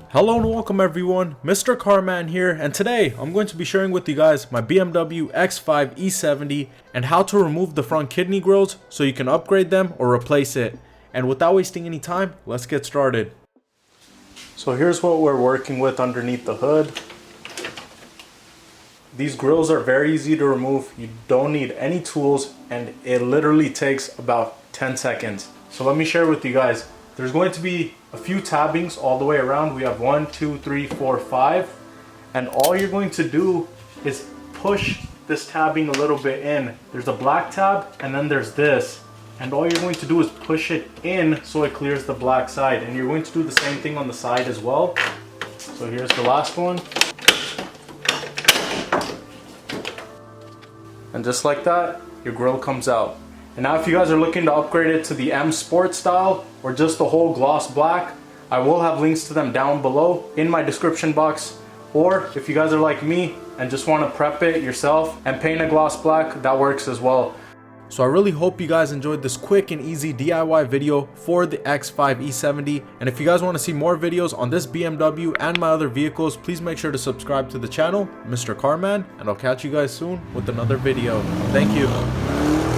Hello and welcome everyone, MrCarMAN here, and today I'm going to be sharing with you guys my BMW X5 E70 and how to remove the front kidney grills so you can upgrade them or replace it. And without wasting any time, let's get started. So here's what we're working with underneath the hood. These grills are very easy to remove. You don't need any tools and it literally takes about 10 seconds. So let me share with you guys. There's going to be a few tabbings all the way around. We have 1, 2, 3, 4, 5. And all you're going to do is push this tabbing a little bit in. There's a black tab and then there's this. And all you're going to do is push it in so it clears the black side. And you're going to do the same thing on the side as well. So here's the last one. And just like that, your grill comes out. And now if you guys are looking to upgrade it to the M Sport style or just the whole gloss black, I will have links to them down below in my description box. Or if you guys are like me and just want to prep it yourself and paint a gloss black, that works as well. So I really hope you guys enjoyed this quick and easy DIY video for the X5 E70. And if you guys want to see more videos on this BMW and my other vehicles, please make sure to subscribe to the channel, MrCarMAN, and I'll catch you guys soon with another video. Thank you.